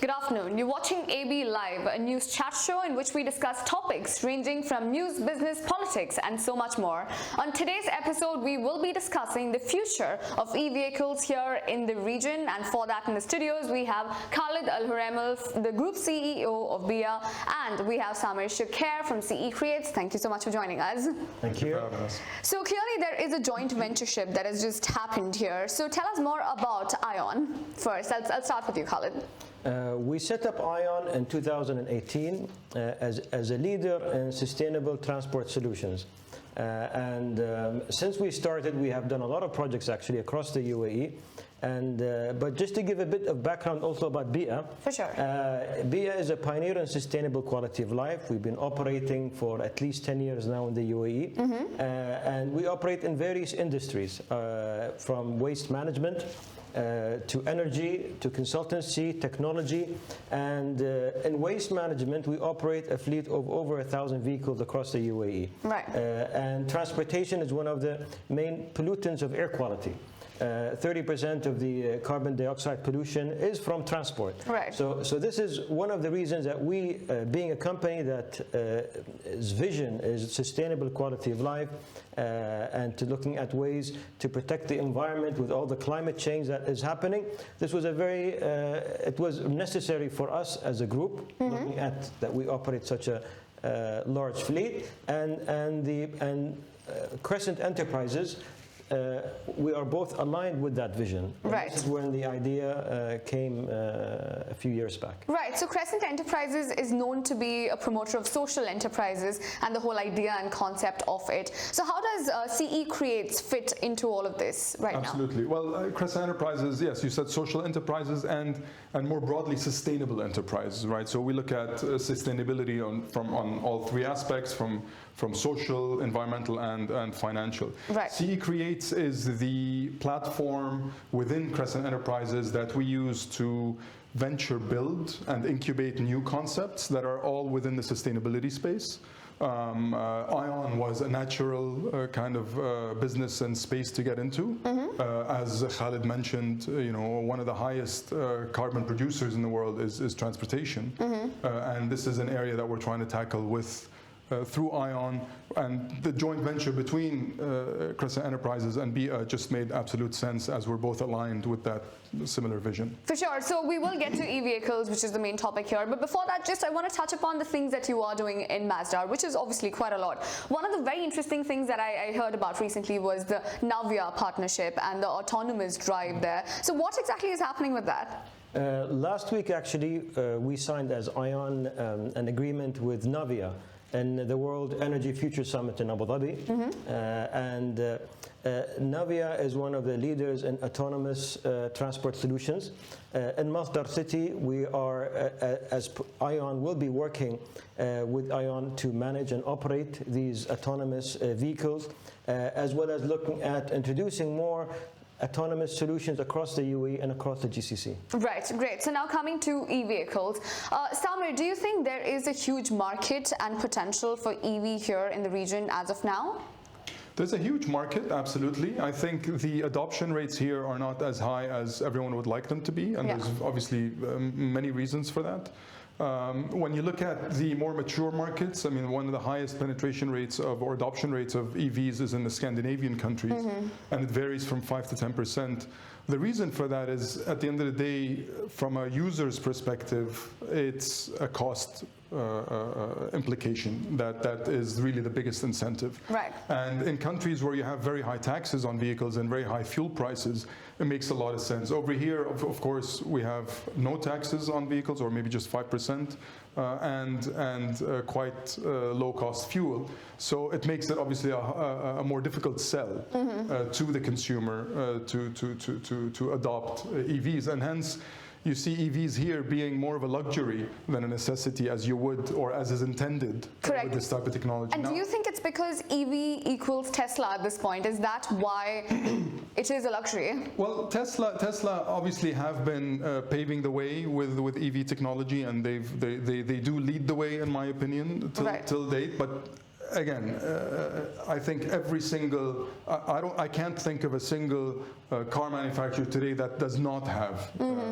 Good afternoon. You're watching AB Live, a news chat show in which we discuss topics ranging from news, business, politics, and so much more. On today's episode, we will be discussing the future of e-vehicles here in the region, and for that in the studios, we have Khaled Al Huraimel, the Group CEO of BIA, and we have Choucair from CE Creates. Thank you so much for joining us. Thank you. So clearly there is a joint ventureship that has just happened here. So tell us more about ION first. I'll start with you, Khaled. We set up ION in 2018 as a leader in sustainable transport solutions. Since we started, we have done a lot of projects actually across the UAE. But just to give a bit of background also about BIA. For sure. BIA is a pioneer in sustainable quality of life. We've been operating for at least 10 years now in the UAE. And we operate in various industries, from waste management, to energy, to consultancy, technology, and in waste management we operate a fleet of over 1,000 vehicles across the UAE. Right. And transportation is one of the main pollutants of air quality. 30% of the carbon dioxide pollution is from transport. Right. So this is one of the reasons that we, being a company that its vision is sustainable quality of life and to looking at ways to protect the environment with all the climate change that is happening, this was a very, it was necessary for us as a group, looking at that we operate such a large fleet, and Crescent Enterprises. We are both aligned with that vision. Right. This is when the idea came a few years back. Right. So Crescent Enterprises is known to be a promoter of social enterprises and the whole idea and concept of it. So how does CE Creates fit into all of this right Absolutely. now? Well, Crescent Enterprises, yes, you said social enterprises and more broadly sustainable enterprises, right? So we look at sustainability on all three aspects, from social, environmental, and financial. Right. CE Creates is the platform within Crescent Enterprises that we use to venture build and incubate new concepts that are all within the sustainability space. ION was a natural kind of business and space to get into. As Khaled mentioned, one of the highest carbon producers in the world is transportation. And this is an area that we're trying to tackle with through ION, and the joint venture between Crescent Enterprises and BIA just made absolute sense, as we're both aligned with that similar vision. For sure. So we will get to e-vehicles, which is the main topic here. But before that, I want to touch upon the things that you are doing in Masdar, which is obviously quite a lot. One of the very interesting things that I heard about recently was the Navya partnership and the autonomous drive there. So what exactly is happening with that? Last week, actually, we signed as ION an agreement with Navya in the World Energy Future Summit in Abu Dhabi. Navya is one of the leaders in autonomous transport solutions. In Masdar city, we are, as ION, will be working with ION to manage and operate these autonomous vehicles, as well as looking at introducing more autonomous solutions across the UAE and across the GCC. Right, great. So now coming to e-vehicles. Samir, do you think there is a huge market and potential for EV here in the region as of now? There's a huge market, absolutely. I think the adoption rates here are not as high as everyone would like them to be, and there's obviously many reasons for that. When you look at the more mature markets, I mean, one of the highest penetration rates or adoption rates of EVs is in the Scandinavian countries, and it varies from 5 to 10%. The reason for that is, at the end of the day, from a user's perspective, it's a cost implication that is really the biggest incentive. Right. And in countries where you have very high taxes on vehicles and very high fuel prices, it makes a lot of sense. Over here, of course, we have no taxes on vehicles, or maybe just 5%, and quite low-cost fuel. So it makes it obviously a more difficult sell to the consumer to adopt EVs, and hence you see EVs here being more of a luxury than a necessity, as you would, or as is intended with this type of technology. And do you think it's because EV equals Tesla at this point? Is that why it is a luxury? Well, Tesla obviously have been paving the way with EV technology, and they do lead the way, in my opinion, till date. But again, I think every single, I can't think of a single car manufacturer today that does not have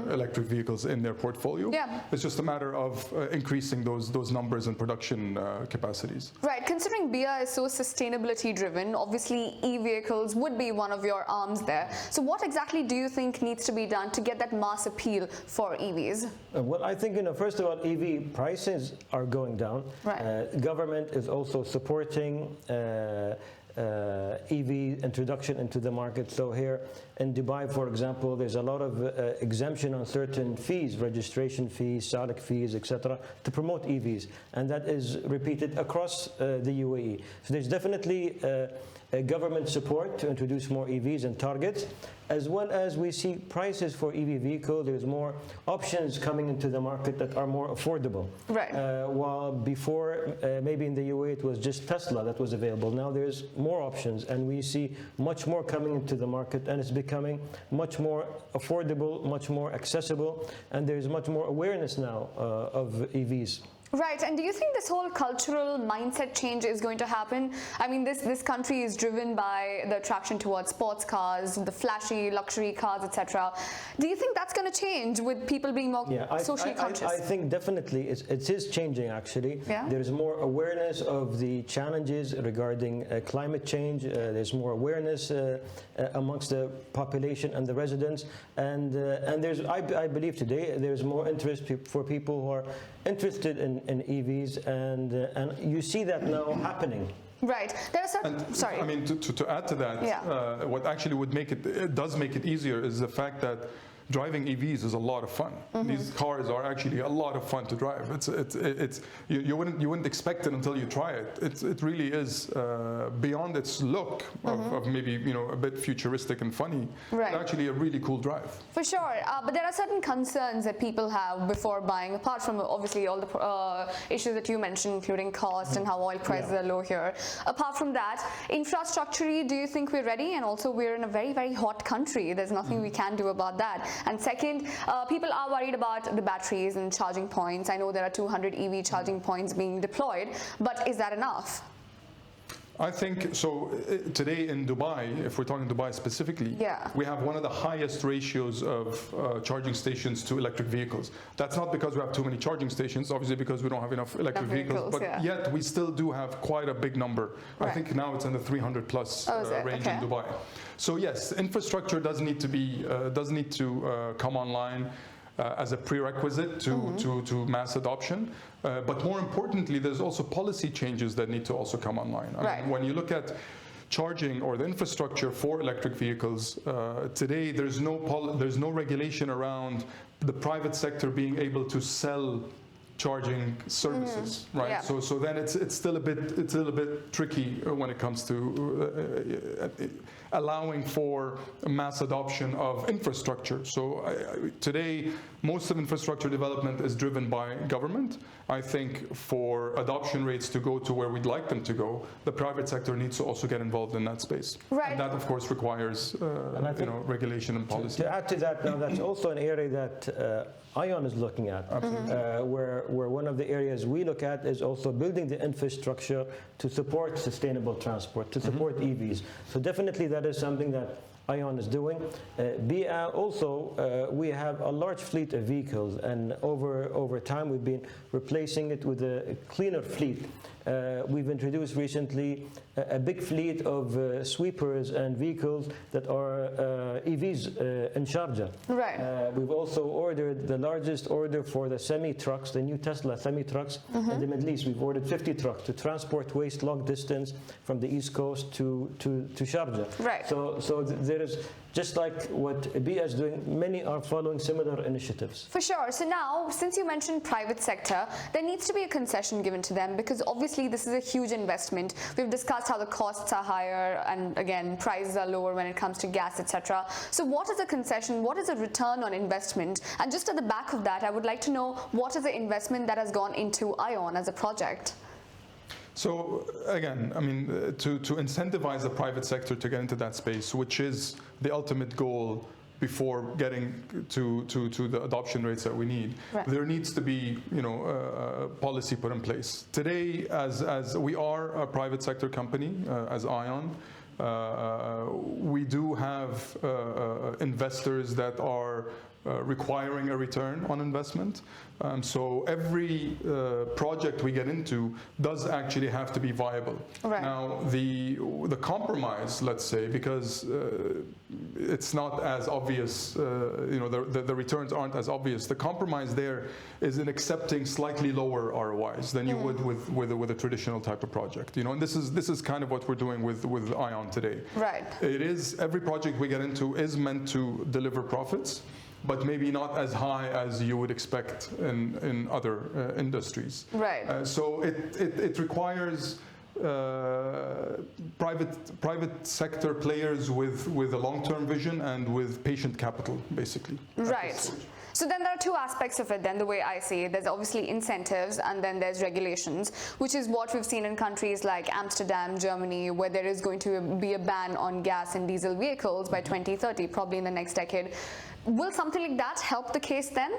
electric vehicles in their portfolio. Yeah. It's just a matter of increasing those numbers and production capacities. Right, considering BIA is so sustainability driven, obviously e-vehicles would be one of your arms there. So what exactly do you think needs to be done to get that mass appeal for EVs? Well, I think, first of all, EV prices are going down. Right. Government is also supporting EV introduction into the market. So here in Dubai, for example, there's a lot of exemption on certain fees, registration fees, SALIC fees, etc., to promote EVs, and that is repeated across the UAE. So there's definitely government support to introduce more EVs and targets, as well as we see prices for EV vehicles. There's more options coming into the market that are more affordable. Right. While before, maybe in the UAE it was just Tesla that was available. Now there's more options, and we see much more coming into the market, and it's becoming much more affordable, much more accessible, and there's much more awareness now of EVs. Right, and do you think this whole cultural mindset change is going to happen? I mean, this country is driven by the attraction towards sports cars, the flashy luxury cars, etc. Do you think that's going to change with people being more socially conscious? I think definitely it is changing, actually. Yeah? There's more awareness of the challenges regarding climate change. There's more awareness amongst the population and the residents. And there's, I believe today, there's more interest for people who are interested in EVs, and you see that now happening. Right. There are certain. Sorry. I mean, to add to that, what actually would make it does make it easier is the fact that driving EVs is a lot of fun. These cars are actually a lot of fun to drive. You wouldn't expect it until you try it. It really is beyond its look of maybe a bit futuristic and funny. Right. It's actually a really cool drive. For sure, but there are certain concerns that people have before buying, apart from obviously all the issues that you mentioned, including cost and how oil prices are low here. Apart from that, infrastructurally, do you think we're ready? And also, we're in a very, very hot country. There's nothing we can do about that. And second, people are worried about the batteries and charging points. I know there are 200 EV charging points being deployed, but is that enough? I think so. Today in Dubai, if we're talking Dubai specifically, we have one of the highest ratios of charging stations to electric vehicles. That's not because we have too many charging stations, obviously because we don't have enough electric vehicles, but yet we still do have quite a big number. Right. I think now it's in the 300 plus range in Dubai. So yes, infrastructure does need to come online as a prerequisite to mass adoption. But more importantly, there's also policy changes that need to also come online. I mean, when you look at charging or the infrastructure for electric vehicles, today there's no regulation around the private sector being able to sell charging services, right? Yeah. So then it's still a bit tricky when it comes to allowing for mass adoption of infrastructure. So today, most of infrastructure development is driven by government. I think for adoption rates to go to where we'd like them to go, the private sector needs to also get involved in that space. Right. And that, of course, requires regulation and policy. To add to that, now that's also an area that ION is looking at, where one of the areas we look at is also building the infrastructure to support sustainable transport, to support EVs. So definitely that is something that ION is doing. Also, we have a large fleet of vehicles, and over time we've been replacing it with a cleaner fleet. We've introduced recently a big fleet of sweepers and vehicles that are EVs in Sharjah. Right. We've also ordered the largest order for the semi-trucks, the new Tesla semi-trucks in the Middle East. We've ordered 50 trucks to transport waste long distance from the East Coast to Sharjah. Right. So there is, just like what BIA is doing, many are following similar initiatives. For sure. So now, since you mentioned private sector, there needs to be a concession given to them, because obviously this is a huge investment. We've discussed how the costs are higher, and again, prices are lower when it comes to gas, etc. So what is a concession? What is a return on investment? And just at the back of that, I would like to know, what is the investment that has gone into ION as a project? So again, I mean, to incentivize the private sector to get into that space, which is the ultimate goal before getting to the adoption rates that we need. Right. There needs to be, policy put in place. Today, as we are a private sector company, as ION, we do have investors that are requiring a return on investment. So every project we get into does actually have to be viable. Right. Now, the compromise, let's say, because it's not as obvious, the returns aren't as obvious. The compromise there is in accepting slightly lower ROIs than you would with a traditional type of project. And this is kind of what we're doing with ION today. Right. It is, every project we get into is meant to deliver profits, but maybe not as high as you would expect in other industries. Right. So it requires private sector players with a long-term vision and with patient capital, basically. Right. So then there are two aspects of it then, the way I see it. There's obviously incentives and then there's regulations, which is what we've seen in countries like Amsterdam, Germany, where there is going to be a ban on gas and diesel vehicles by 2030, probably in the next decade. Will something like that help the case then?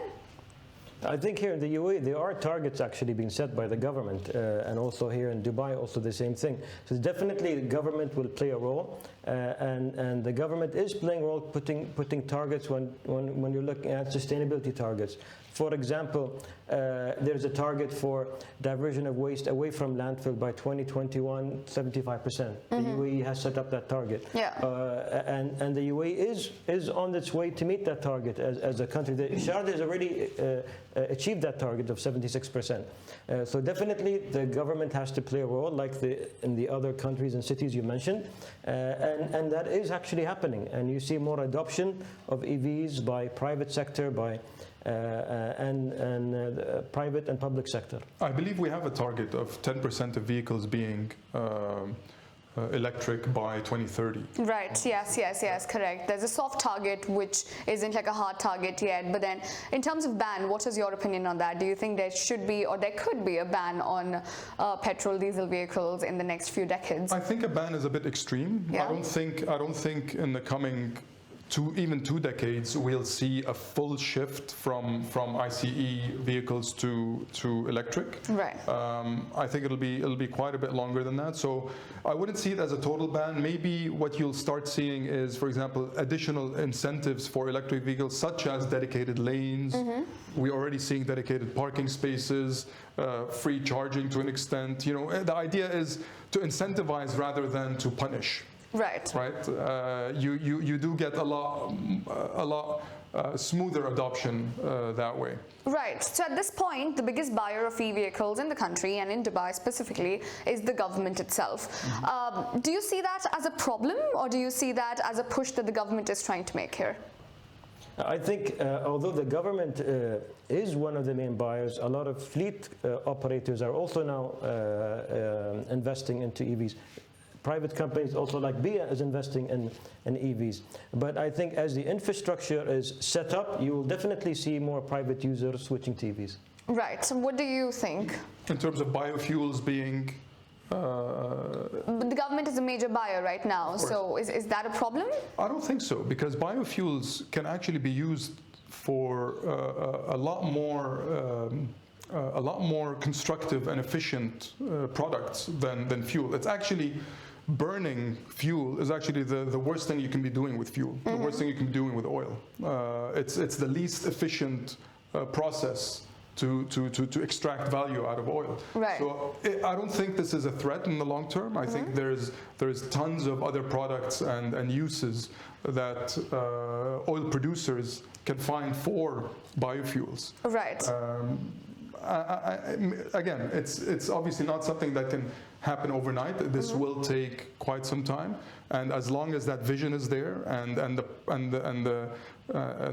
I think here in the UAE, there are targets actually being set by the government, and also here in Dubai, also the same thing. So definitely the government will play a role, and the government is playing a role putting targets when you're looking at sustainability targets. For example, there's a target for diversion of waste away from landfill by 2021, 75%. The UAE has set up that target. Yeah. And the UAE is on its way to meet that target as a country. The Sharjah has already achieved that target of 76%. So definitely the government has to play a role like in the other countries and cities you mentioned. And that is actually happening. And you see more adoption of EVs by private sector, by private and public sector. I believe we have a target of 10% of vehicles being electric by 2030. Right, yes, correct. There's a soft target which isn't like a hard target yet, but then in terms of ban, what is your opinion on that? Do you think there should be or there could be a ban on petrol diesel vehicles in the next few decades? I think a ban is a bit extreme. Yeah. I don't think in the coming even 2 decades we'll see a full shift from ICE vehicles to electric. Right. I think it'll be quite a bit longer than that. So I wouldn't see it as a total ban. Maybe what you'll start seeing is, for example, additional incentives for electric vehicles, such as dedicated lanes. We're already seeing dedicated parking spaces, free charging to an extent. The idea is to incentivize rather than to punish. Right. You do get a lot smoother adoption that way. Right. So at this point, the biggest buyer of e-vehicles in the country and in Dubai specifically is the government itself. Do you see that as a problem, or do you see that as a push that the government is trying to make here? I think although the government is one of the main buyers, a lot of fleet operators are also now investing into EVs. Private companies also like BIA is investing in EVs. But I think as the infrastructure is set up, you will definitely see more private users switching to EVs. Right. So what do you think? In terms of biofuels being... But the government is a major buyer right now, so is that a problem? I don't think so, because biofuels can actually be used for a lot more constructive and efficient products than fuel. It's actually burning fuel is actually the worst thing you can be doing with fuel. The worst thing you can be doing with oil. It's the least efficient process to extract value out of oil. Right. So I don't think this is a threat in the long term. I think there's tons of other products and uses that oil producers can find for biofuels. Right. Again, it's obviously not something that can happen overnight. This will take quite some time, and as long as that vision is there and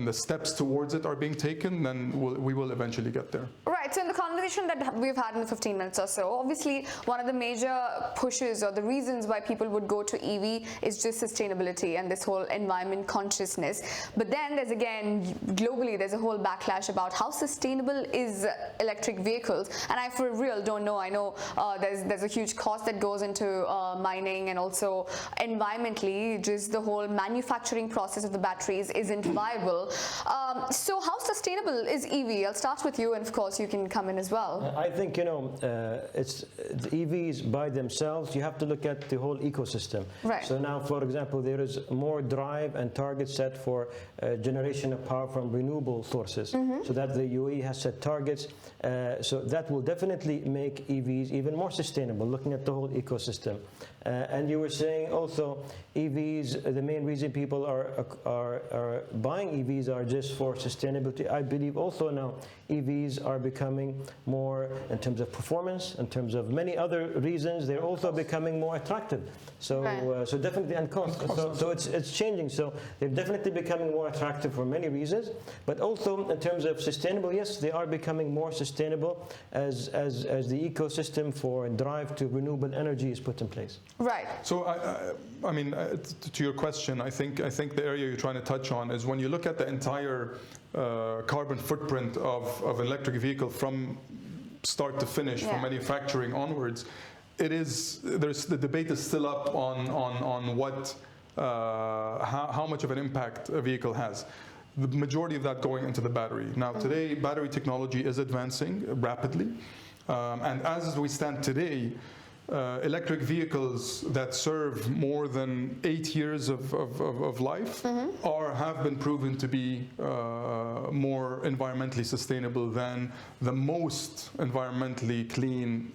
the steps towards it are being taken, then we will eventually get there. Right. So in the conversation conversation that we've had in the 15 minutes or so, obviously one of the major pushes or the reasons why people would go to EV is just sustainability and this whole environment consciousness. But then there's again, globally, there's a whole backlash about how sustainable is electric vehicles. And I for real don't know. I know there's a huge cost that goes into mining, and also environmentally, just the whole manufacturing process of the batteries isn't viable. So how sustainable is EV? I'll start with you, and of course you can come in as well. I think, it's the EVs by themselves. You have to look at the whole ecosystem. Right. So now, for example, there is more drive and targets set for generation of power from renewable sources. So that the UAE has set targets. So that will definitely make EVs even more sustainable, looking at the whole ecosystem. And you were saying also EVs, the main reason people are buying EVs are just for sustainability. I believe also now EVs are becoming more, in terms of performance, in terms of many other reasons, they're also becoming more attractive. So, right. So definitely, and cost. So it's changing. So they're definitely becoming more attractive for many reasons, but also in terms of sustainable, yes, they are becoming more sustainable as the ecosystem for drive to renewable energy is put in place. Right. So, I mean, to your question, I think the area you're trying to touch on is when you look at the entire carbon footprint of an electric vehicle from start to finish, from manufacturing onwards, the debate is still up on what, how much of an impact a vehicle has. The majority of that going into the battery. Now, today, battery technology is advancing rapidly, and as we stand today, electric vehicles that serve more than 8 years of life have been proven to be more environmentally sustainable than the most environmentally clean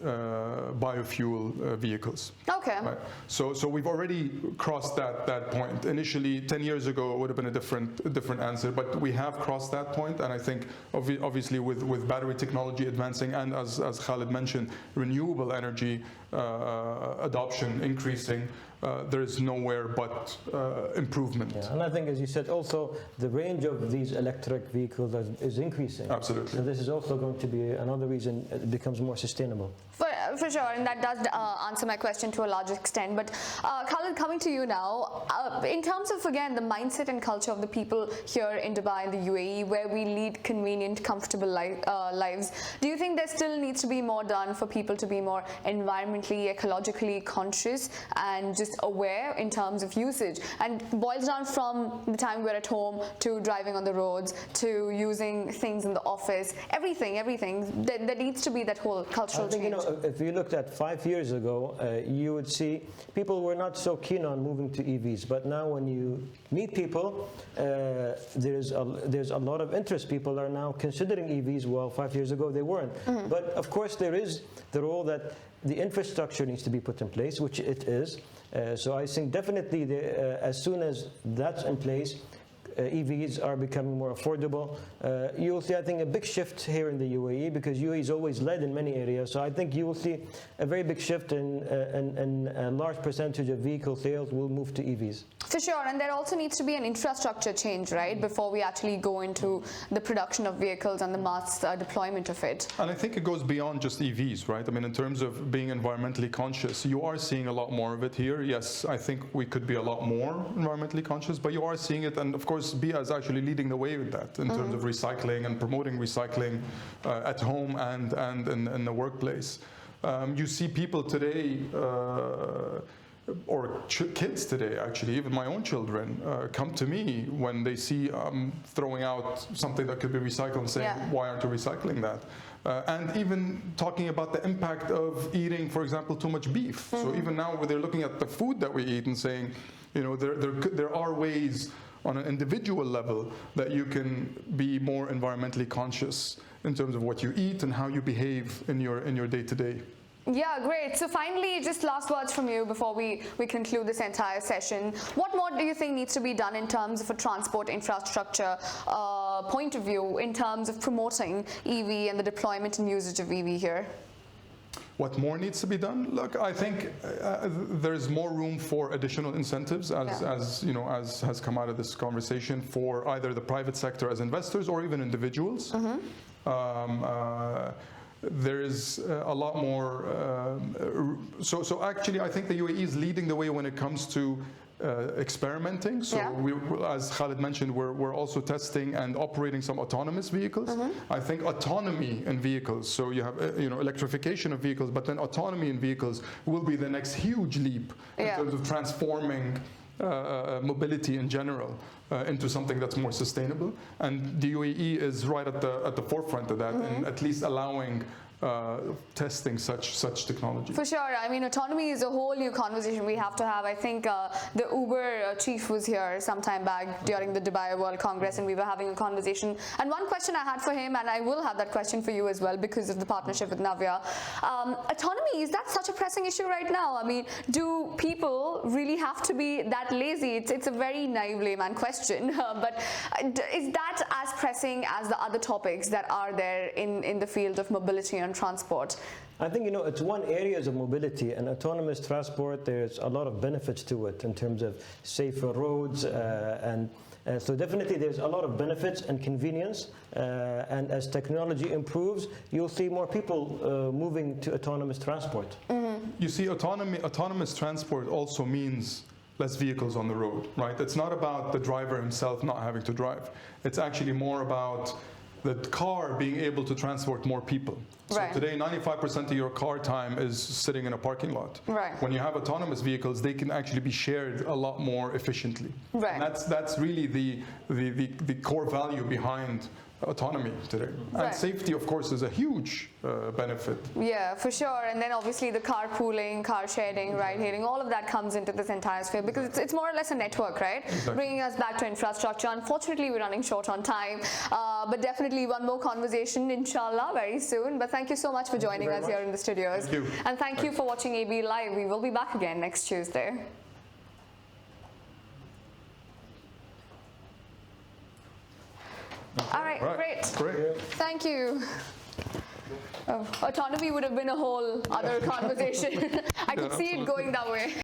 biofuel vehicles. Okay. Right? So we've already crossed that point. Initially, 10 years ago, it would have been a different answer, but we have crossed that point, and I think obviously with battery technology advancing and as Khaled mentioned, renewable energy adoption increasing, there is nowhere but improvement. Yeah, and I think, as you said, also the range of these electric vehicles is increasing. Absolutely. So this is also going to be another reason it becomes more sustainable. For sure, and that does answer my question to a large extent. But Khaled, coming to you now, in terms of, again, the mindset and culture of the people here in Dubai and the UAE, where we lead convenient, comfortable lives, do you think there still needs to be more done for people to be more environmentally, ecologically conscious and just aware in terms of usage? And boils down from the time we're at home to driving on the roads to using things in the office, everything. There needs to be that whole cultural change. If you looked at 5 years ago, you would see people were not so keen on moving to EVs. But now when you meet people, there's a lot of interest. People are now considering EVs, while 5 years ago they weren't. But of course there is the role that the infrastructure needs to be put in place, which it is. So I think definitely as soon as that's in place, EVs are becoming more affordable. You'll see, I think, a big shift here in the UAE, because UAE is always led in many areas. So I think you will see a very big shift in a large percentage of vehicle sales will move to EVs. For sure, and there also needs to be an infrastructure change, right, before we actually go into the production of vehicles and the mass deployment of it. And I think it goes beyond just EVs, right? I mean, in terms of being environmentally conscious, you are seeing a lot more of it here. Yes, I think we could be a lot more environmentally conscious, but you are seeing it, and of course, BIA is actually leading the way with that in terms of recycling and promoting recycling at home and in the workplace. You see people today, or kids today, actually, even my own children, come to me when they see throwing out something that could be recycled and saying, why aren't you recycling that? And even talking about the impact of eating, for example, too much beef. So even now, when they're looking at the food that we eat and saying, there are ways on an individual level that you can be more environmentally conscious in terms of what you eat and how you behave in your day-to-day. Yeah, great. So finally, just last words from you before we conclude this entire session. What more do you think needs to be done in terms of a transport infrastructure point of view, in terms of promoting EV and the deployment and usage of EV here? What more needs to be done? Look, I think there's more room for additional incentives, as has come out of this conversation, for either the private sector as investors or even individuals. there is a lot more. So actually, I think the UAE is leading the way when it comes to experimenting. So as Khaled mentioned, we're also testing and operating some autonomous vehicles. I think autonomy in vehicles, so you have electrification of vehicles, but then autonomy in vehicles will be the next huge leap in terms of transforming mobility in general into something that's more sustainable. And the UAE is right at the forefront of that, and at least allowing testing such technology. For sure. I mean, autonomy is a whole new conversation we have to have. I think the Uber chief was here some time back during the Dubai World Congress, and we were having a conversation. And one question I had for him, and I will have that question for you as well because of the partnership with Navya. Autonomy, is that such a pressing issue right now? I mean, do people really have to be that lazy? It's a very naive layman question, but is that as pressing as the other topics that are there in the field of mobility and transport? I think, it's one area of mobility, and autonomous transport, there's a lot of benefits to it in terms of safer roads, and so definitely there's a lot of benefits and convenience, and as technology improves, you'll see more people moving to autonomous transport. You see, autonomous transport also means less vehicles on the road, right? It's not about the driver himself not having to drive. It's actually more about the car being able to transport more people. So today, 95% of your car time is sitting in a parking lot. When you have autonomous vehicles, they can actually be shared a lot more efficiently. And that's really the core value behind autonomy today. And safety, of course, is a huge benefit. Yeah, for sure. And then obviously the carpooling, car sharing, ride-hailing, all of that comes into this entire sphere because it's more or less a network, right? Exactly. Bringing us back to infrastructure. Unfortunately, we're running short on time, but definitely one more conversation, inshallah, very soon. But thank you so much for joining us here in the studios. Thank you. And thank you for watching AB Live. We will be back again next Tuesday. All right, great. Thank you. Autonomy would have been a whole other conversation. I could see it going that way.